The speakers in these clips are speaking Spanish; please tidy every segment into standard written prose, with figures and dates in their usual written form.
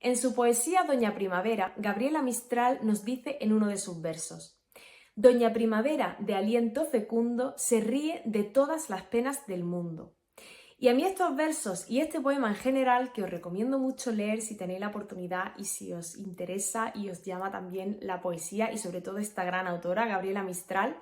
En su poesía Doña Primavera, Gabriela Mistral nos dice en uno de sus versos: Doña Primavera, de aliento fecundo, se ríe de todas las penas del mundo. Y a mí estos versos y este poema en general, que os recomiendo mucho leer si tenéis la oportunidad y si os interesa y os llama también la poesía y sobre todo esta gran autora, Gabriela Mistral,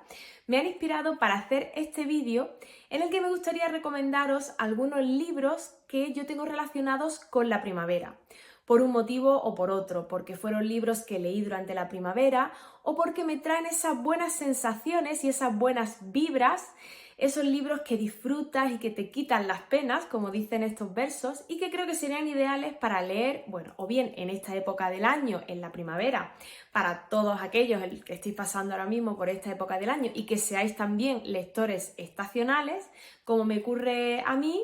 me han inspirado para hacer este vídeo en el que me gustaría recomendaros algunos libros que yo tengo relacionados con la primavera, por un motivo o por otro, porque fueron libros que leí durante la primavera o porque me traen esas buenas sensaciones y esas buenas vibras, esos libros que disfrutas y que te quitan las penas, como dicen estos versos, y que creo que serían ideales para leer, bueno, o bien en esta época del año, en la primavera, para todos aquellos que estéis pasando ahora mismo por esta época del año y que seáis también lectores estacionales, como me ocurre a mí,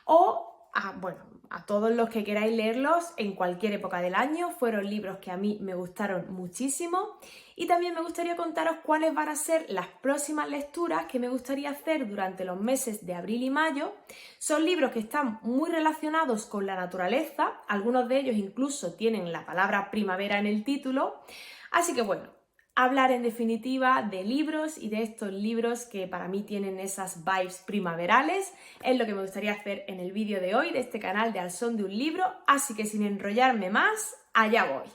o a todos los que queráis leerlos en cualquier época del año. Fueron libros que a mí me gustaron muchísimo y también me gustaría contaros cuáles van a ser las próximas lecturas que me gustaría hacer durante los meses de abril y mayo. Son libros que están muy relacionados con la naturaleza, algunos de ellos incluso tienen la palabra primavera en el título, así que bueno, hablar en definitiva de libros y de estos libros que para mí tienen esas vibes primaverales es lo que me gustaría hacer en el vídeo de hoy de este canal de Al Son de un Libro, así que sin enrollarme más, allá voy.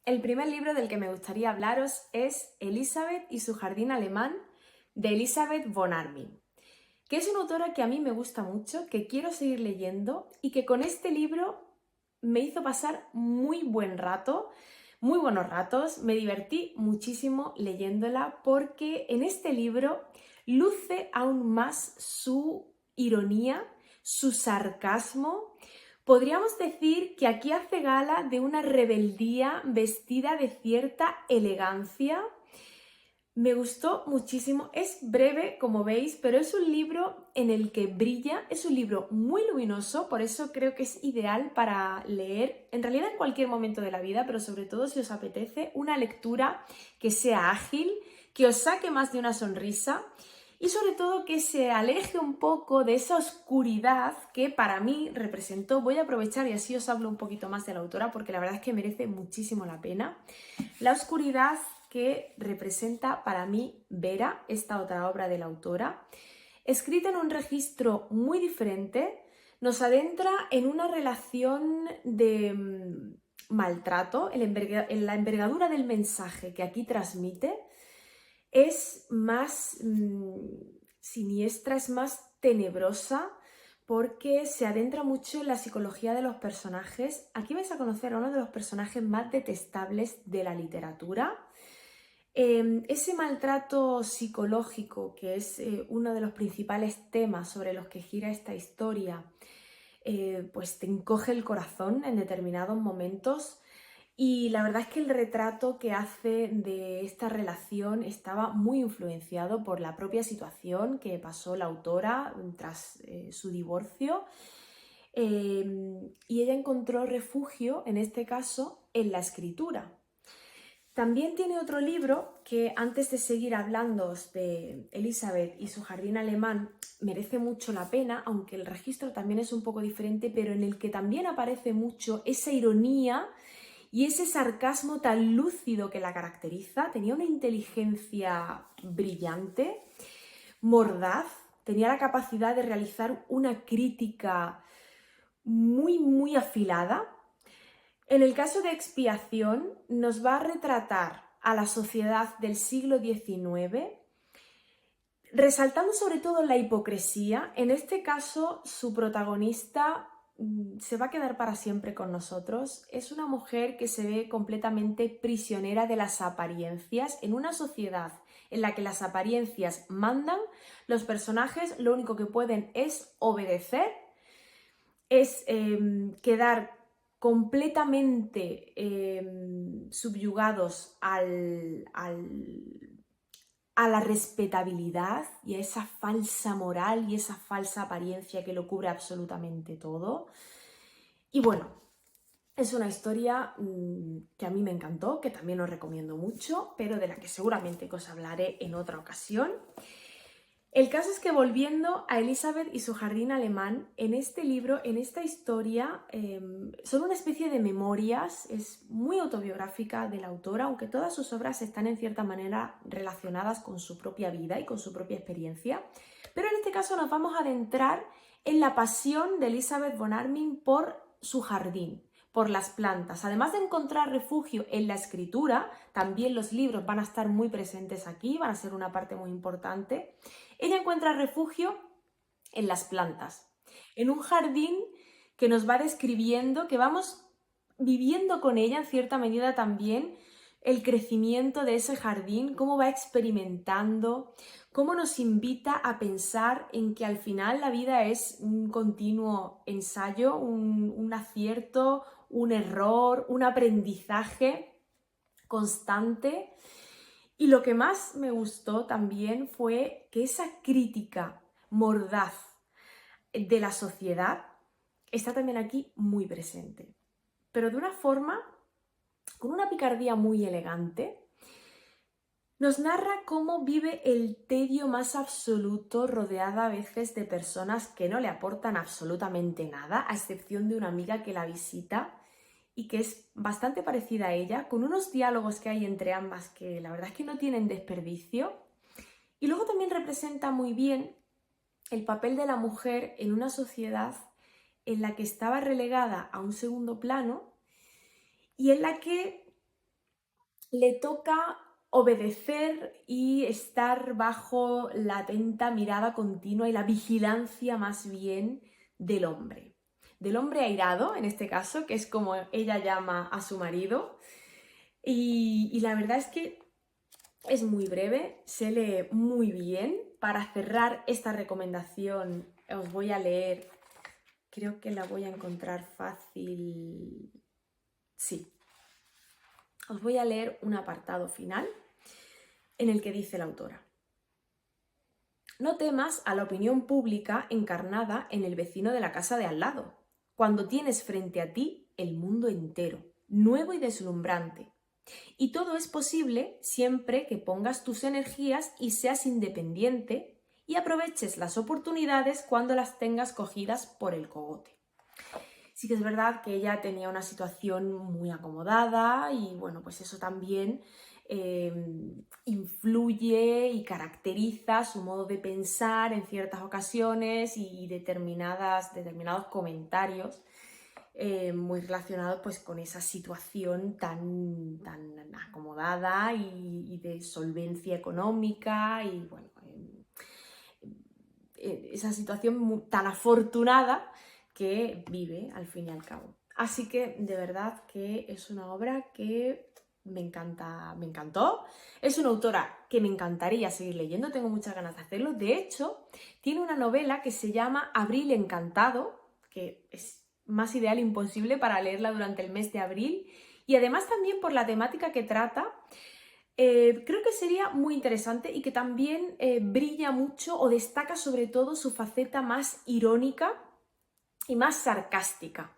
El primer libro del que me gustaría hablaros es Elizabeth y su jardín alemán, de Elisabeth von Arnim, que es una autora que a mí me gusta mucho, que quiero seguir leyendo y que con este libro me hizo pasar muy buenos ratos, me divertí muchísimo leyéndola porque en este libro luce aún más su ironía, su sarcasmo. Podríamos decir que aquí hace gala de una rebeldía vestida de cierta elegancia. Me gustó muchísimo, es breve como veis, pero es un libro en el que brilla, es un libro muy luminoso, por eso creo que es ideal para leer, en realidad en cualquier momento de la vida, pero sobre todo si os apetece una lectura que sea ágil, que os saque más de una sonrisa y sobre todo que se aleje un poco de esa oscuridad que para mí representó. Voy a aprovechar y así os hablo un poquito más de la autora porque la verdad es que merece muchísimo la pena. La oscuridad que representa para mí Vera, esta otra obra de la autora, escrita en un registro muy diferente, nos adentra en una relación de maltrato, en la envergadura del mensaje que aquí transmite, es más siniestra, es más tenebrosa, porque se adentra mucho en la psicología de los personajes. Aquí vais a conocer a uno de los personajes más detestables de la literatura. Ese maltrato psicológico, que es uno de los principales temas sobre los que gira esta historia, pues te encoge el corazón en determinados momentos. Y la verdad es que el retrato que hace de esta relación estaba muy influenciado por la propia situación que pasó la autora tras su divorcio. Y ella encontró refugio, en este caso, en la escritura. También tiene otro libro que, antes de seguir hablando de Elizabeth y su jardín alemán, merece mucho la pena, aunque el registro también es un poco diferente, pero en el que también aparece mucho esa ironía y ese sarcasmo tan lúcido que la caracteriza. Tenía una inteligencia brillante, mordaz, tenía la capacidad de realizar una crítica muy afilada. En el caso de Expiación nos va a retratar a la sociedad del siglo XIX, resaltando sobre todo la hipocresía. En este caso, su protagonista se va a quedar para siempre con nosotros. Es una mujer que se ve completamente prisionera de las apariencias. En una sociedad en la que las apariencias mandan, los personajes lo único que pueden es obedecer, es quedar completamente subyugados a la respetabilidad y a esa falsa moral y esa falsa apariencia que lo cubre absolutamente todo. Y bueno, Es una historia que a mí me encantó, que también os recomiendo mucho, pero de la que seguramente os hablaré en otra ocasión. El caso es que volviendo a Elizabeth y su jardín alemán, en este libro, en esta historia, son una especie de memorias, es muy autobiográfica de la autora, aunque todas sus obras están en cierta manera relacionadas con su propia vida y con su propia experiencia. Pero en este caso nos vamos a adentrar en la pasión de Elizabeth von Arnim por su jardín, por las plantas. Además de encontrar refugio en la escritura, también los libros van a estar muy presentes aquí, van a ser una parte muy importante. Ella encuentra refugio en las plantas, en un jardín que nos va describiendo, que vamos viviendo con ella en cierta medida también el crecimiento de ese jardín, cómo va experimentando, cómo nos invita a pensar en que al final la vida es un continuo ensayo, un acierto, un error, un aprendizaje constante. Y lo que más me gustó también fue que esa crítica mordaz de la sociedad está también aquí muy presente, pero de una forma, con una picardía muy elegante. Nos narra cómo vive el tedio más absoluto, rodeada a veces de personas que no le aportan absolutamente nada, a excepción de una amiga que la visita y que es bastante parecida a ella, con unos diálogos que hay entre ambas que la verdad es que no tienen desperdicio. Y luego también representa muy bien el papel de la mujer en una sociedad en la que estaba relegada a un segundo plano y en la que le toca obedecer y estar bajo la atenta mirada continua y la vigilancia más bien del hombre airado, en este caso, que es como ella llama a su marido. Y la verdad es que es muy breve, se lee muy bien. Para cerrar esta recomendación os voy a leer, creo que la voy a encontrar fácil, sí. Os voy a leer un apartado final en el que dice la autora: no temas a la opinión pública encarnada en el vecino de la casa de al lado, cuando tienes frente a ti el mundo entero, nuevo y deslumbrante. Y todo es posible siempre que pongas tus energías y seas independiente y aproveches las oportunidades cuando las tengas cogidas por el cogote. Sí que es verdad que ella tenía una situación muy acomodada y bueno, pues eso también influye y caracteriza su modo de pensar en ciertas ocasiones y determinados comentarios muy relacionados pues con esa situación tan acomodada y de solvencia económica y bueno, esa situación tan afortunada que vive al fin y al cabo. Así que de verdad que es una obra que me encanta, me encantó. Es una autora que me encantaría seguir leyendo, tengo muchas ganas de hacerlo. De hecho, tiene una novela que se llama Abril Encantado, que es más ideal imposible para leerla durante el mes de abril. Y además también por la temática que trata, creo que sería muy interesante y que también brilla mucho o destaca sobre todo su faceta más irónica y más sarcástica,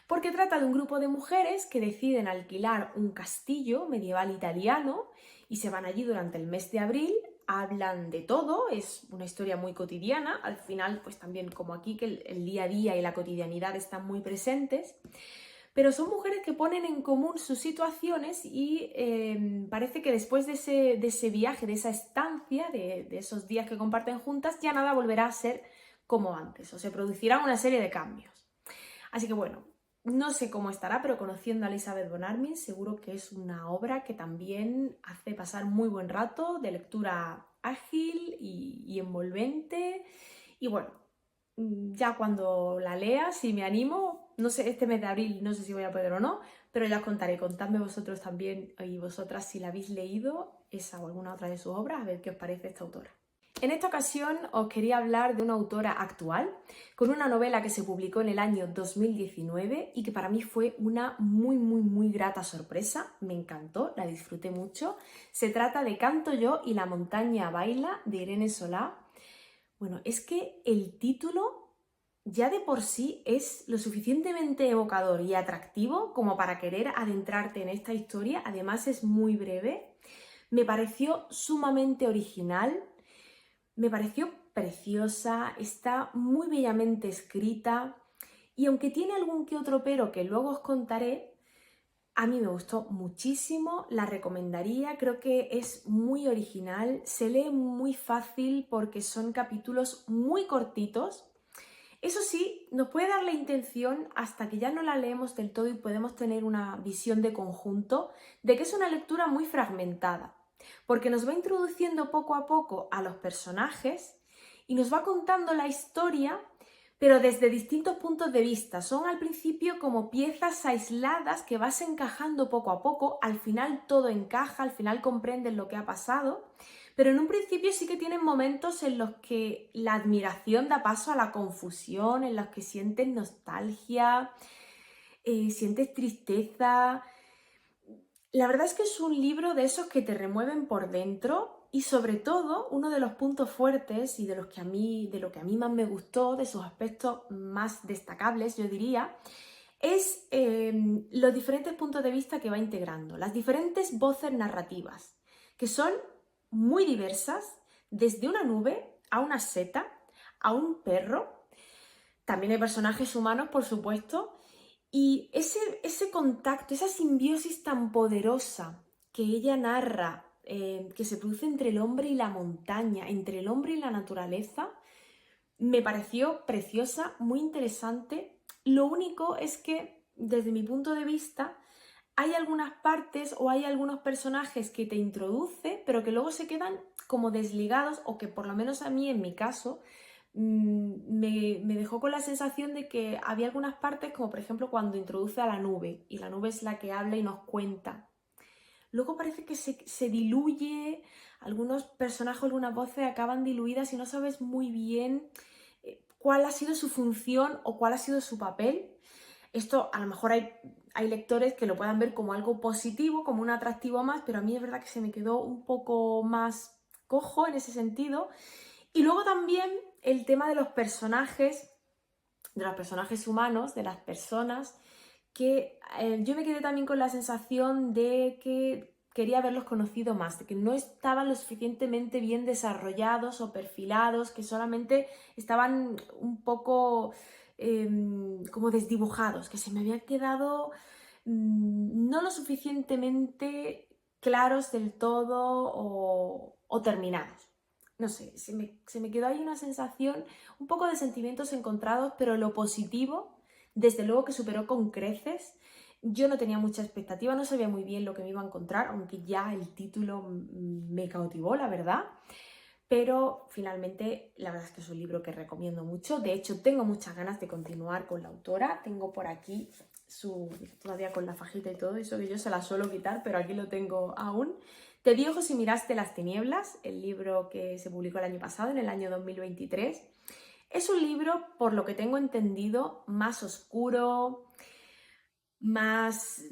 porque trata de un grupo de mujeres que deciden alquilar un castillo medieval italiano y se van allí durante el mes de abril, hablan de todo, es una historia muy cotidiana, al final pues también como aquí que el día a día y la cotidianidad están muy presentes, pero son mujeres que ponen en común sus situaciones y parece que después de ese viaje, de esa estancia, de esos días que comparten juntas, ya nada volverá a ser como antes, o se producirán una serie de cambios. Así que bueno, no sé cómo estará, pero conociendo a Elizabeth von Arnim seguro que es una obra que también hace pasar muy buen rato, de lectura ágil y envolvente. Y bueno, ya cuando la lea, si me animo, no sé, este mes de abril no sé si voy a poder o no, pero ya os contaré. Contadme vosotros también y vosotras si la habéis leído, esa o alguna otra de sus obras, a ver qué os parece esta autora. En esta ocasión os quería hablar de una autora actual, con una novela que se publicó en el año 2019 y que para mí fue una muy grata sorpresa, me encantó, la disfruté mucho. Se trata de Canto yo y la montaña baila, de Irene Solá. Bueno, es que el título ya de por sí es lo suficientemente evocador y atractivo como para querer adentrarte en esta historia. Además es muy breve, me pareció sumamente original, me pareció preciosa, está muy bellamente escrita y aunque tiene algún que otro pero que luego os contaré, a mí me gustó muchísimo, la recomendaría, creo que es muy original, se lee muy fácil porque son capítulos muy cortitos. Eso sí, nos puede dar la intención, hasta que ya no la leemos del todo y podemos tener una visión de conjunto, de que es una lectura muy fragmentada, porque nos va introduciendo poco a poco a los personajes y nos va contando la historia, pero desde distintos puntos de vista. Son al principio como piezas aisladas que vas encajando poco a poco, al final todo encaja, al final comprendes lo que ha pasado, pero en un principio sí que tienen momentos en los que la admiración da paso a la confusión, en los que sientes nostalgia, sientes tristeza. La verdad es que es un libro de esos que te remueven por dentro y sobre todo uno de los puntos fuertes y de lo que a mí más me gustó, de sus aspectos más destacables, yo diría, es los diferentes puntos de vista que va integrando, las diferentes voces narrativas, que son muy diversas, desde una nube a una seta, a un perro, también hay personajes humanos, por supuesto, y ese contacto, esa simbiosis tan poderosa que ella narra, que se produce entre el hombre y la montaña, entre el hombre y la naturaleza, me pareció preciosa, muy interesante. Lo único es que, desde mi punto de vista, hay algunas partes o hay algunos personajes que te introduce, pero que luego se quedan como desligados, o que por lo menos a mí, en mi caso, me dejó con la sensación de que había algunas partes, como por ejemplo cuando introduce a la nube, y la nube es la que habla y nos cuenta. Luego parece que se diluye, algunos personajes, algunas voces acaban diluidas y no sabes muy bien cuál ha sido su función o cuál ha sido su papel. Esto a lo mejor hay lectores que lo puedan ver como algo positivo, como un atractivo más, pero a mí es verdad que se me quedó un poco más cojo en ese sentido. Y luego también el tema de los personajes humanos, de las personas, que yo me quedé también con la sensación de que quería haberlos conocido más, de que no estaban lo suficientemente bien desarrollados o perfilados, que solamente estaban un poco como desdibujados, que se me habían quedado no lo suficientemente claros del todo o terminados. No sé, se me quedó ahí una sensación, un poco de sentimientos encontrados, pero lo positivo, desde luego que superó con creces. Yo no tenía mucha expectativa, no sabía muy bien lo que me iba a encontrar, aunque ya el título me cautivó, la verdad. Pero finalmente, la verdad es que es un libro que recomiendo mucho. De hecho, tengo muchas ganas de continuar con la autora. Tengo por aquí todavía con la fajita y todo, eso que yo se la suelo quitar, pero aquí lo tengo aún. Te di ojos si miraste las tinieblas, el libro que se publicó el año pasado, en el año 2023. Es un libro, por lo que tengo entendido, más oscuro, más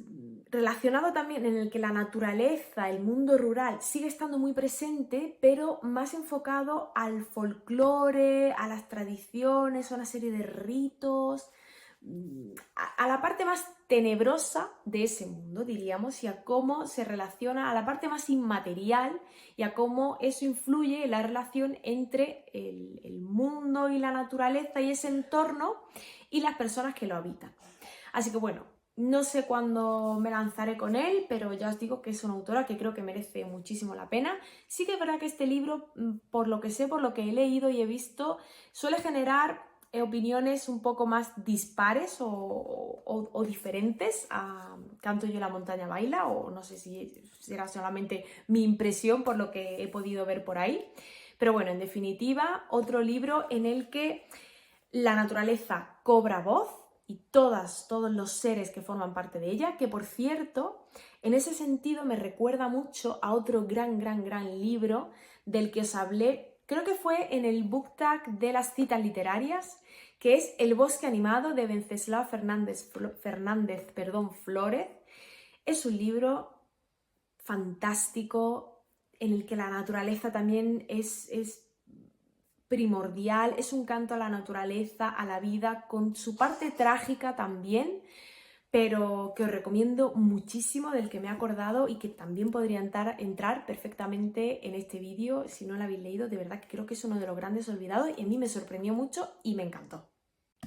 relacionado también, en el que la naturaleza, el mundo rural sigue estando muy presente, pero más enfocado al folclore, a las tradiciones, a una serie de ritos, a la parte más tenebrosa de ese mundo, diríamos, y a cómo se relaciona, a la parte más inmaterial, y a cómo eso influye en la relación entre el mundo y la naturaleza y ese entorno y las personas que lo habitan. Así que bueno, no sé cuándo me lanzaré con él, pero ya os digo que es una autora que creo que merece muchísimo la pena. Sí que es verdad que este libro, por lo que sé, por lo que he leído y he visto, suele generar opiniones un poco más dispares o diferentes a Canto yo la montaña baila, o no sé si será solamente mi impresión por lo que he podido ver por ahí. Pero bueno, en definitiva, otro libro en el que la naturaleza cobra voz y todos los seres que forman parte de ella, que por cierto, en ese sentido me recuerda mucho a otro gran libro del que os hablé, creo que fue en el book tag de las citas literarias, que es El bosque animado de Wenceslao Fernández Flórez. Es un libro fantástico en el que la naturaleza también es primordial, es un canto a la naturaleza, a la vida, con su parte trágica también, pero que os recomiendo muchísimo, del que me he acordado y que también podría entrar perfectamente en este vídeo. Si no lo habéis leído, de verdad que creo que es uno de los grandes olvidados y a mí me sorprendió mucho y me encantó.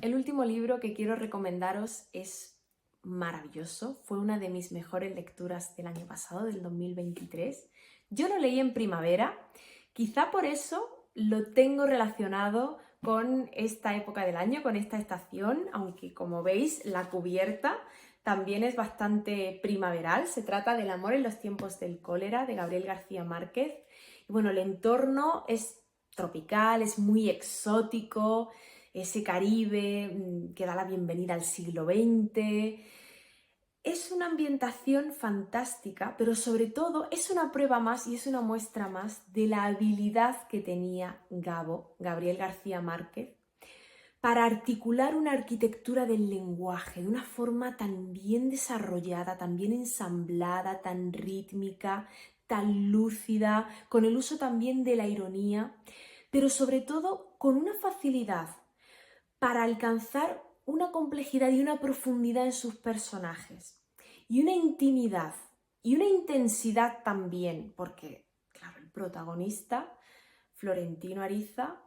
El último libro que quiero recomendaros es maravilloso, fue una de mis mejores lecturas del año pasado, del 2023. Yo lo leí en primavera, quizá por eso lo tengo relacionado con esta época del año, con esta estación, aunque como veis la cubierta también es bastante primaveral. Se trata del amor en los tiempos del cólera, de Gabriel García Márquez. Y bueno, el entorno es tropical, es muy exótico, ese Caribe que da la bienvenida al siglo XX. Es una ambientación fantástica, pero sobre todo es una prueba más y es una muestra más de la habilidad que tenía Gabriel García Márquez, para articular una arquitectura del lenguaje de una forma tan bien desarrollada, tan bien ensamblada, tan rítmica, tan lúcida, con el uso también de la ironía, pero sobre todo con una facilidad para alcanzar una complejidad y una profundidad en sus personajes, y una intimidad y una intensidad también, porque, claro, el protagonista, Florentino Ariza,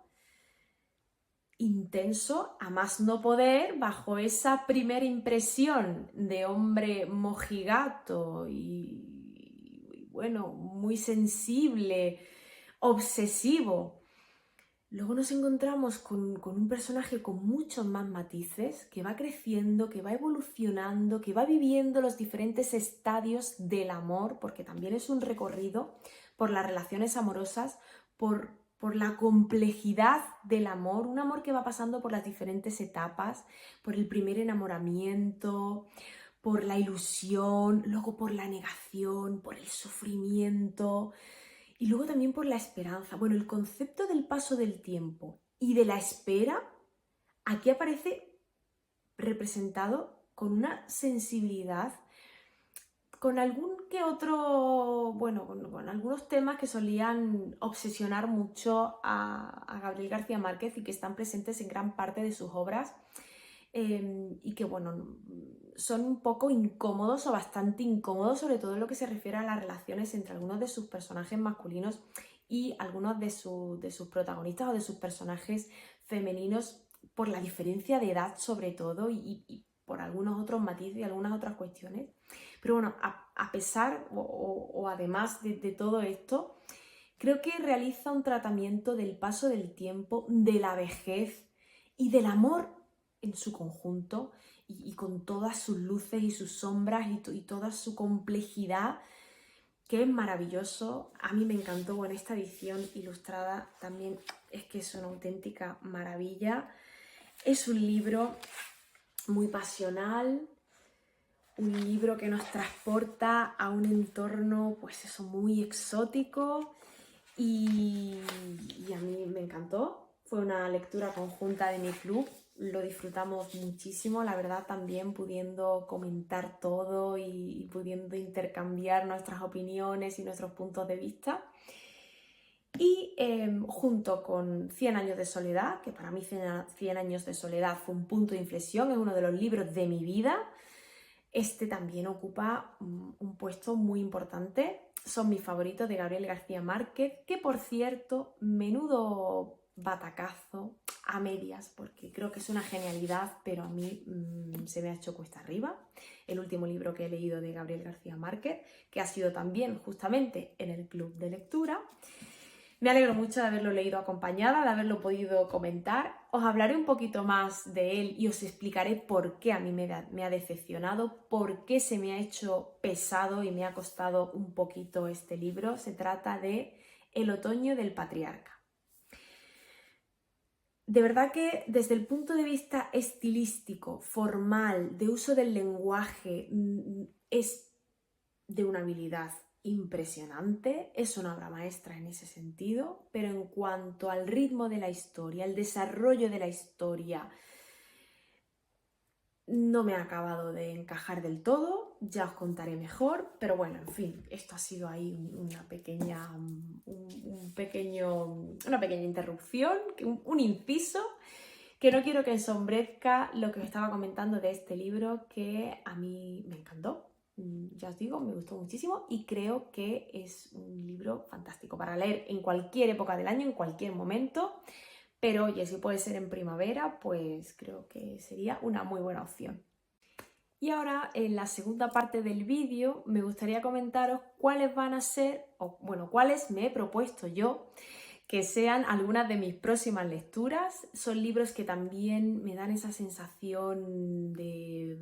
intenso a más no poder, bajo esa primera impresión de hombre mojigato y bueno, muy sensible, obsesivo. Luego nos encontramos con un personaje con muchos más matices, que va creciendo, que va evolucionando, que va viviendo los diferentes estadios del amor, porque también es un recorrido por las relaciones amorosas, por la complejidad del amor, un amor que va pasando por las diferentes etapas, por el primer enamoramiento, por la ilusión, luego por la negación, por el sufrimiento y luego también por la esperanza. Bueno, el concepto del paso del tiempo y de la espera aquí aparece representado con una sensibilidad, con algún que otro, bueno, con algunos temas que solían obsesionar mucho a Gabriel García Márquez y que están presentes en gran parte de sus obras, y que, bueno, son un poco incómodos o bastante incómodos, sobre todo en lo que se refiere a las relaciones entre algunos de sus personajes masculinos y algunos de sus protagonistas o de sus personajes femeninos, por la diferencia de edad sobre todo y por algunos otros matices y algunas otras cuestiones. Pero bueno, a pesar o además de todo esto, creo que realiza un tratamiento del paso del tiempo, de la vejez y del amor en su conjunto y con todas sus luces y sus sombras y toda su complejidad, que es maravilloso. A mí me encantó. Bueno, esta edición ilustrada también es que es una auténtica maravilla. Es un libro muy pasional, un libro que nos transporta a un entorno, pues eso, muy exótico y a mí me encantó. Fue una lectura conjunta de mi club, lo disfrutamos muchísimo, la verdad, también pudiendo comentar todo y pudiendo intercambiar nuestras opiniones y nuestros puntos de vista. Y junto con 100 años de soledad, que para mí 100 años de soledad fue un punto de inflexión, es uno de los libros de mi vida, este también ocupa un puesto muy importante. Son mis favoritos de Gabriel García Márquez, que por cierto, menudo batacazo a medias, porque creo que es una genialidad, pero a mí se me ha hecho cuesta arriba. El último libro que he leído de Gabriel García Márquez, que ha sido también justamente en el club de lectura. Me alegro mucho de haberlo leído acompañada, de haberlo podido comentar. Os hablaré un poquito más de él y os explicaré por qué a mí me ha decepcionado, por qué se me ha hecho pesado y me ha costado un poquito este libro. Se trata de El otoño del patriarca. De verdad que desde el punto de vista estilístico, formal, de uso del lenguaje, es de una habilidad impresionante, es una obra maestra en ese sentido, pero en cuanto al ritmo de la historia, el desarrollo de la historia, no me ha acabado de encajar del todo, ya os contaré mejor, pero bueno, en fin, esto ha sido ahí una pequeña interrupción, un inciso, que no quiero que ensombrezca lo que os estaba comentando de este libro que a mí me encantó. Ya os digo, me gustó muchísimo y creo que es un libro fantástico para leer en cualquier época del año, en cualquier momento. Pero oye, si puede ser en primavera, pues creo que sería una muy buena opción. Y ahora, en la segunda parte del vídeo, me gustaría comentaros cuáles van a ser, o bueno, cuáles me he propuesto yo que sean algunas de mis próximas lecturas. Son libros que también me dan esa sensación de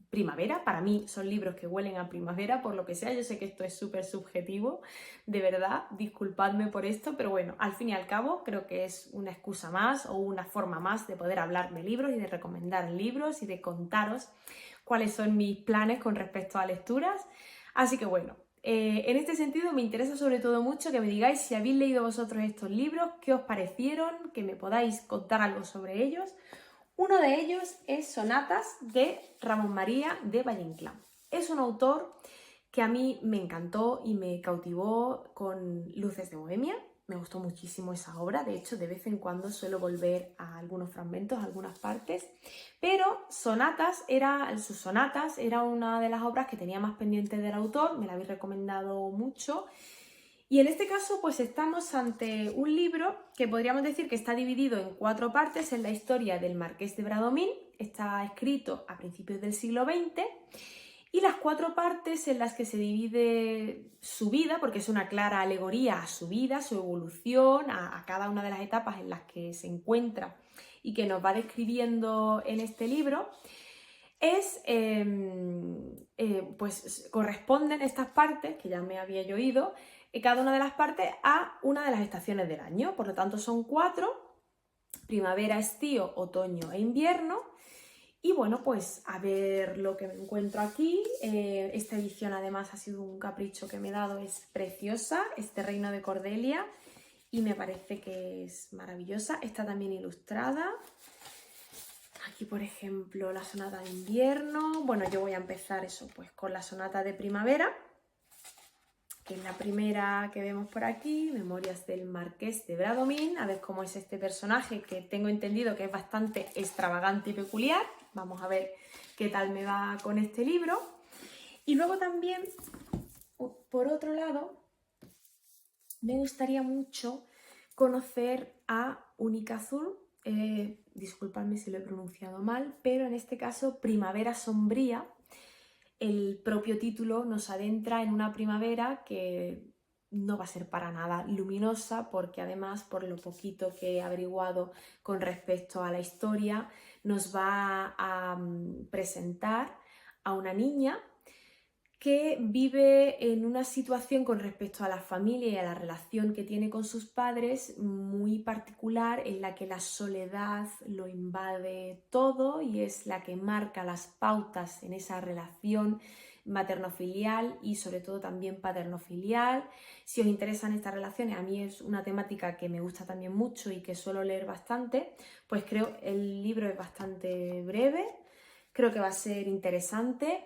primavera. Para mí son libros que huelen a primavera, por lo que sea. Yo sé que esto es súper subjetivo, de verdad, disculpadme por esto, pero bueno, al fin y al cabo creo que es una excusa más o una forma más de poder hablar de libros y de recomendar libros y de contaros cuáles son mis planes con respecto a lecturas. Así que bueno, en este sentido me interesa sobre todo mucho que me digáis si habéis leído vosotros estos libros, qué os parecieron, que me podáis contar algo sobre ellos. Uno de ellos es Sonatas de Ramón María de Valle-Inclán. Es un autor que a mí me encantó y me cautivó con Luces de Bohemia. Me gustó muchísimo esa obra, de hecho de vez en cuando suelo volver a algunos fragmentos, a algunas partes, pero sus sonatas era una de las obras que tenía más pendiente del autor, me la habéis recomendado mucho. Y en este caso, pues estamos ante un libro que podríamos decir que está dividido en 4 partes en la historia del Marqués de Bradomín. Está escrito a principios del siglo XX. Y las 4 partes en las que se divide su vida, porque es una clara alegoría a su vida, a su evolución, a cada una de las etapas en las que se encuentra y que nos va describiendo en este libro, pues corresponden estas partes, que ya me había yo oído, cada una de las partes a una de las estaciones del año. Por lo tanto son 4: primavera, estío, otoño e invierno. Y bueno, pues a ver lo que me encuentro aquí. Esta edición además ha sido un capricho que me he dado, es preciosa, este Reino de Cordelia, y me parece que es maravillosa. Está también ilustrada. Aquí, por ejemplo, la sonata de invierno. Bueno, yo voy a empezar eso, pues con la sonata de primavera, que es la primera que vemos por aquí, Memorias del Marqués de Bradomín. A ver cómo es este personaje, que tengo entendido que es bastante extravagante y peculiar. Vamos a ver qué tal me va con este libro. Y luego también, por otro lado, me gustaría mucho conocer a Unicazul. Disculpadme si lo he pronunciado mal, pero en este caso Primavera Sombría. El propio título nos adentra en una primavera que no va a ser para nada luminosa, porque además, por lo poquito que he averiguado con respecto a la historia, nos va a presentar a una niña que vive en una situación con respecto a la familia y a la relación que tiene con sus padres muy particular, en la que la soledad lo invade todo y es la que marca las pautas en esa relación materno-filial y sobre todo también paterno-filial. Si os interesan estas relaciones, a mí es una temática que me gusta también mucho y que suelo leer bastante, pues creo el libro es bastante breve, creo que va a ser interesante.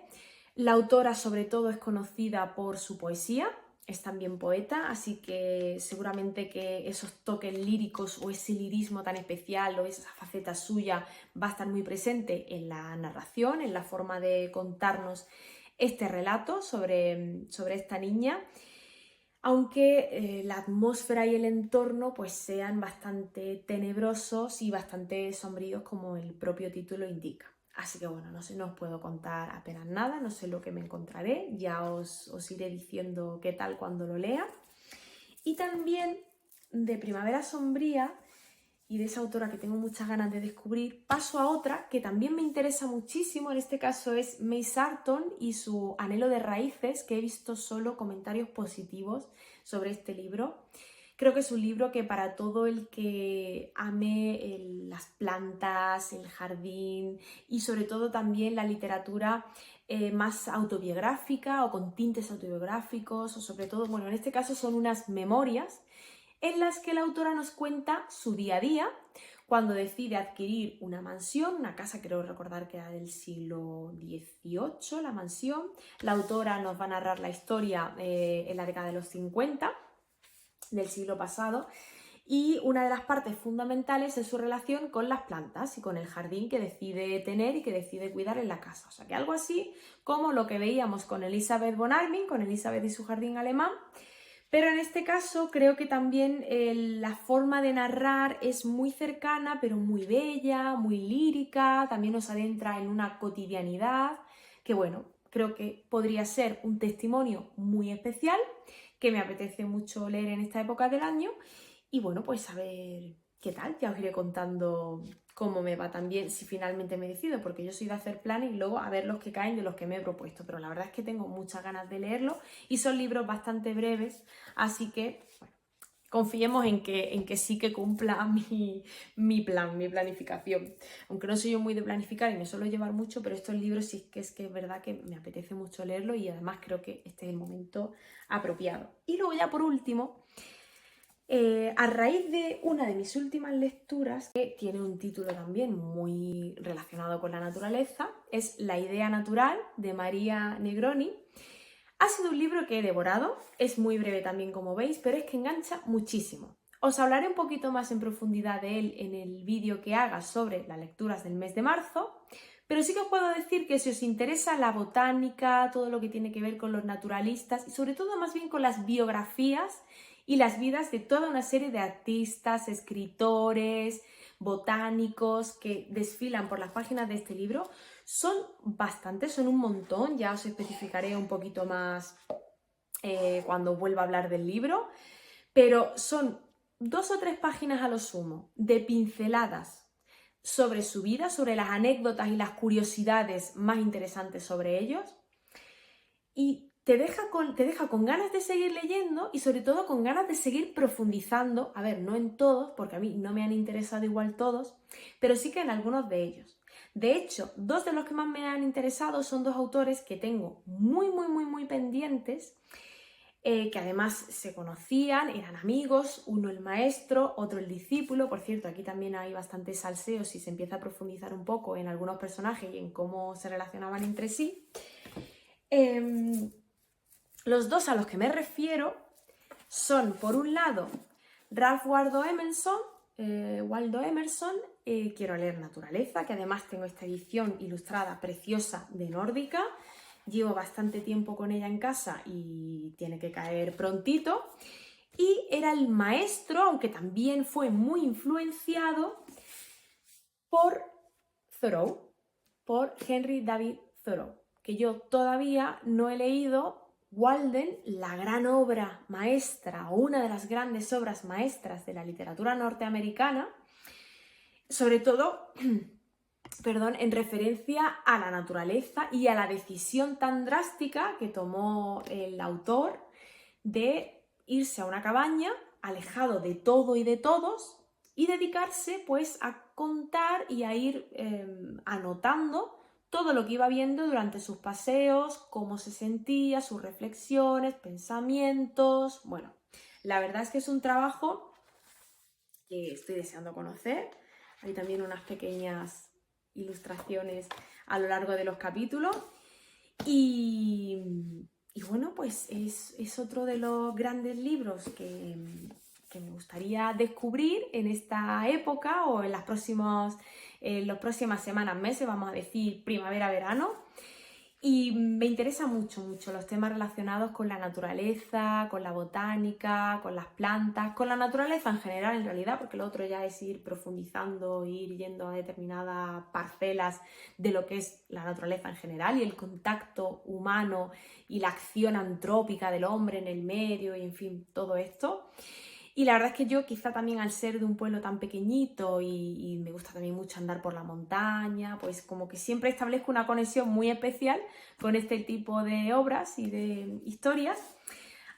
La autora sobre todo es conocida por su poesía, es también poeta, así que seguramente que esos toques líricos o ese lirismo tan especial o esa faceta suya va a estar muy presente en la narración, en la forma de contarnos este relato sobre esta niña, aunque la atmósfera y el entorno pues sean bastante tenebrosos y bastante sombríos, como el propio título indica. Así que bueno, no os puedo contar apenas nada, no sé lo que me encontraré, ya os iré diciendo qué tal cuando lo lea. Y también de Primavera Sombría y de esa autora que tengo muchas ganas de descubrir, paso a otra que también me interesa muchísimo, en este caso es May Sarton y su Anhelo de Raíces, que he visto solo comentarios positivos sobre este libro. Creo que es un libro que para todo el que ame las plantas, el jardín y sobre todo también la literatura más autobiográfica o con tintes autobiográficos, o sobre todo, bueno, en este caso son unas memorias en las que la autora nos cuenta su día a día, cuando decide adquirir una mansión, una casa, creo recordar que era del siglo XVIII, la mansión. La autora nos va a narrar la historia en la década de los 50 del siglo pasado, y una de las partes fundamentales es su relación con las plantas y con el jardín que decide tener y que decide cuidar en la casa. O sea, que algo así como lo que veíamos con Elisabeth von Arnim, con Elisabeth y su jardín alemán, pero en este caso creo que también la forma de narrar es muy cercana, pero muy bella, muy lírica, también nos adentra en una cotidianidad que, bueno, creo que podría ser un testimonio muy especial que me apetece mucho leer en esta época del año. Y bueno, pues a ver qué tal, ya os iré contando cómo me va también, si finalmente me decido, porque yo soy de hacer planes y luego a ver los que caen de los que me he propuesto, pero la verdad es que tengo muchas ganas de leerlo y son libros bastante breves, así que bueno, confiemos en que sí que cumpla mi plan, mi planificación. Aunque no soy yo muy de planificar y me suelo llevar mucho, pero estos libros sí que es verdad que me apetece mucho leerlo y además creo que este es el momento apropiado. Y luego ya por último, a raíz de una de mis últimas lecturas, que tiene un título también muy relacionado con la naturaleza, es La idea natural, de Maria Negroni. Ha sido un libro que he devorado, es muy breve también como veis, pero es que engancha muchísimo. Os hablaré un poquito más en profundidad de él en el vídeo que haga sobre las lecturas del mes de marzo, pero sí que os puedo decir que si os interesa la botánica, todo lo que tiene que ver con los naturalistas y sobre todo más bien con las biografías y las vidas de toda una serie de artistas, escritores, botánicos que desfilan por las páginas de este libro, son bastantes, son un montón, ya os especificaré un poquito más cuando vuelva a hablar del libro, pero son 2 o 3 páginas a lo sumo de pinceladas sobre su vida, sobre las anécdotas y las curiosidades más interesantes sobre ellos, y te deja con ganas de seguir leyendo y sobre todo con ganas de seguir profundizando, a ver, no en todos, porque a mí no me han interesado igual todos, pero sí que en algunos de ellos. De hecho, 2 de los que más me han interesado son 2 autores que tengo muy pendientes, que además se conocían, eran amigos, uno el maestro, otro el discípulo. Por cierto, aquí también hay bastantes salseos y se empieza a profundizar un poco en algunos personajes y en cómo se relacionaban entre sí. Los 2 a los que me refiero son, por un lado, Ralph Waldo Emerson, Quiero leer naturaleza, que además tengo esta edición ilustrada preciosa de Nórdica. Llevo bastante tiempo con ella en casa y tiene que caer prontito. Y era el maestro, aunque también fue muy influenciado por Thoreau, por Henry David Thoreau, que yo todavía no he leído. Walden, la gran obra maestra o una de las grandes obras maestras de la literatura norteamericana, sobre todo en referencia a la naturaleza y a la decisión tan drástica que tomó el autor de irse a una cabaña, alejado de todo y de todos, y dedicarse pues a contar y a ir anotando todo lo que iba viendo durante sus paseos, cómo se sentía, sus reflexiones, pensamientos. Bueno, la verdad es que es un trabajo que estoy deseando conocer. Hay también unas pequeñas ilustraciones a lo largo de los capítulos y bueno, pues es otro de los grandes libros que me gustaría descubrir en esta época o en las próximas semanas, meses, vamos a decir primavera-verano. Y me interesa mucho los temas relacionados con la naturaleza, con la botánica, con las plantas, con la naturaleza en general en realidad, porque lo otro ya es ir profundizando, ir yendo a determinadas parcelas de lo que es la naturaleza en general y el contacto humano y la acción antrópica del hombre en el medio y en fin, todo esto. Y la verdad es que yo quizá también al ser de un pueblo tan pequeñito y me gusta también mucho andar por la montaña, pues como que siempre establezco una conexión muy especial con este tipo de obras y de historias.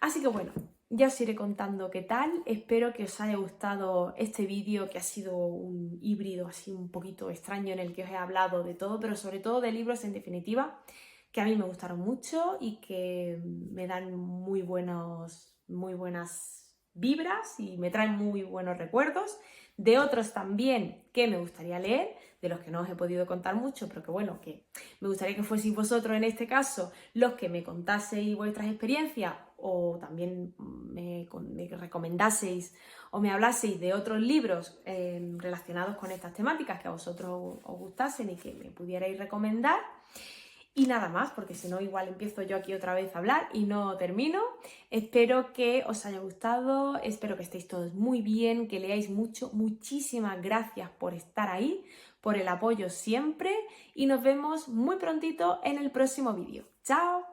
Así que bueno, ya os iré contando qué tal. Espero que os haya gustado este vídeo, que ha sido un híbrido así un poquito extraño en el que os he hablado de todo, pero sobre todo de libros en definitiva, que a mí me gustaron mucho y que me dan muy buenas vibras y me traen muy buenos recuerdos, de otros también que me gustaría leer, de los que no os he podido contar mucho, pero que bueno, que me gustaría que fueseis vosotros en este caso los que me contaseis vuestras experiencias o también me recomendaseis o me hablaseis de otros libros relacionados con estas temáticas que a vosotros os gustasen y que me pudierais recomendar. Y nada más, porque si no igual empiezo yo aquí otra vez a hablar y no termino. Espero que os haya gustado, espero que estéis todos muy bien, que leáis mucho. Muchísimas gracias por estar ahí, por el apoyo siempre y nos vemos muy prontito en el próximo vídeo. ¡Chao!